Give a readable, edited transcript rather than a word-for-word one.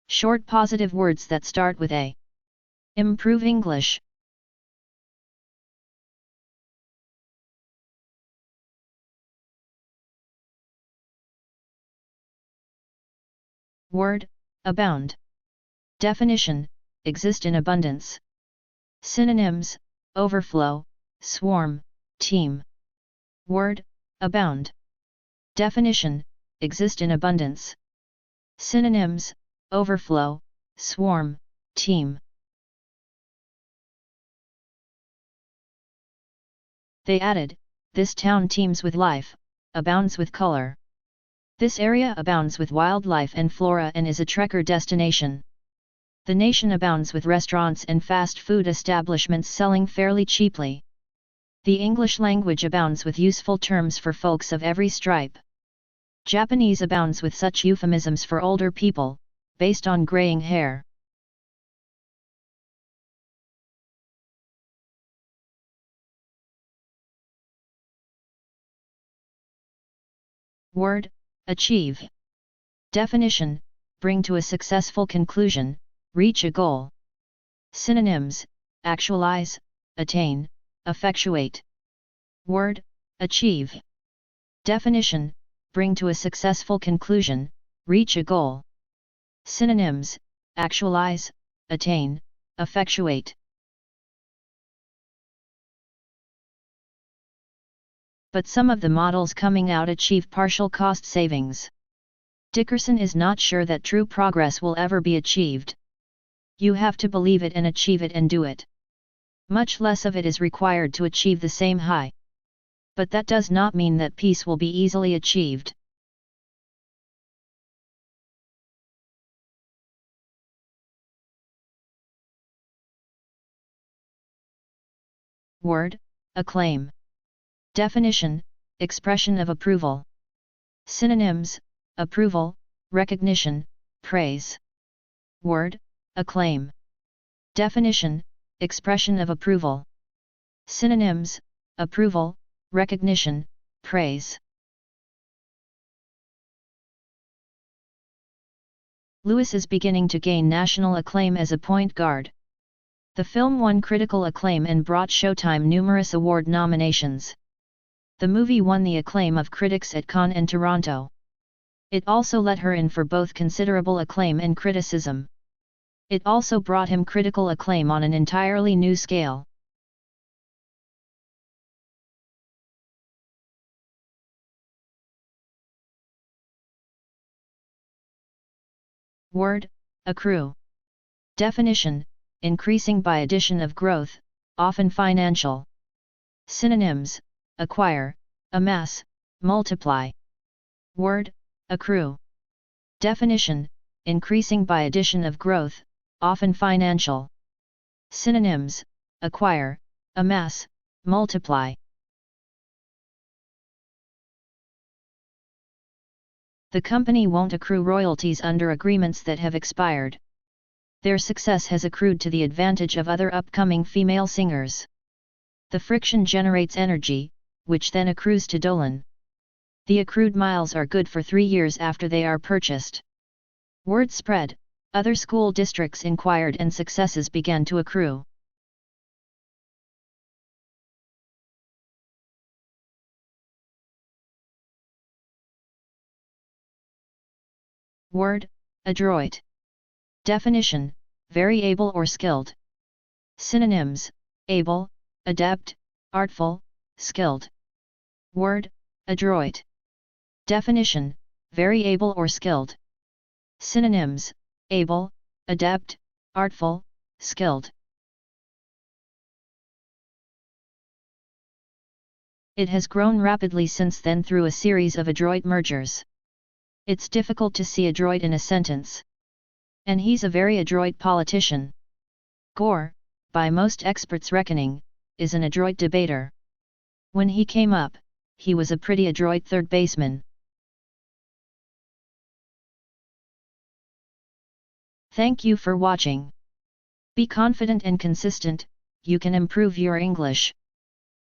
Short positive words that start with A. Improve English. Word, abound. Definition, exist in abundance. Synonyms, overflow, swarm, teem. Word, abound. Definition, exist in abundance. Synonyms, overflow, swarm, teem. They added, this town teems with life, abounds with color. This area abounds with wildlife and flora and is a trekker destination. The nation abounds with restaurants and fast food establishments selling fairly cheaply. The English language abounds with useful terms for folks of every stripe. Japanese abounds with such euphemisms for older people, based on graying hair. Word, achieve. Definition, bring to a successful conclusion, reach a goal. Synonyms, actualize, attain, effectuate. Word, achieve. Definition, bring to a successful conclusion, reach a goal. Synonyms, actualize, attain, effectuate. But some of the models coming out achieve partial cost savings. Dickerson is not sure that true progress will ever be achieved. You have to believe it and achieve it and do it. Much less of it is required to achieve the same high. But that does not mean that peace will be easily achieved. Word, acclaim. Definition, expression of approval. Synonyms, approval, recognition, praise. Word, acclaim. Definition, expression of approval. Synonyms, approval, recognition, praise. Lewis is beginning to gain national acclaim as a point guard. The film won critical acclaim and brought Showtime numerous award nominations. The movie won the acclaim of critics at Cannes and Toronto. It also let her in for both considerable acclaim and criticism. It also brought him critical acclaim on an entirely new scale. Word, accrue. Definition, increasing by addition of growth, often financial. Synonyms, acquire, amass, multiply. Word, accrue. Definition, increasing by addition of growth, often financial. Synonyms, acquire, amass, multiply. The company won't accrue royalties under agreements that have expired. Their success has accrued to the advantage of other upcoming female singers. The friction generates energy, which then accrues to Dolan. The accrued miles are good for 3 years after they are purchased. Word spread, other school districts inquired and successes began to accrue. Word, adroit. Definition, very able or skilled. Synonyms, able, adept, artful, skilled. Word, adroit. Definition, very able or skilled. Synonyms, able, adept, artful, skilled. It has grown rapidly since then through a series of adroit mergers. It's difficult to see adroit in a sentence. And he's a very adroit politician. Gore, by most experts' reckoning, is an adroit debater. When he came up, he was a pretty adroit third baseman. Thank you for watching. Be confident and consistent, you can improve your English.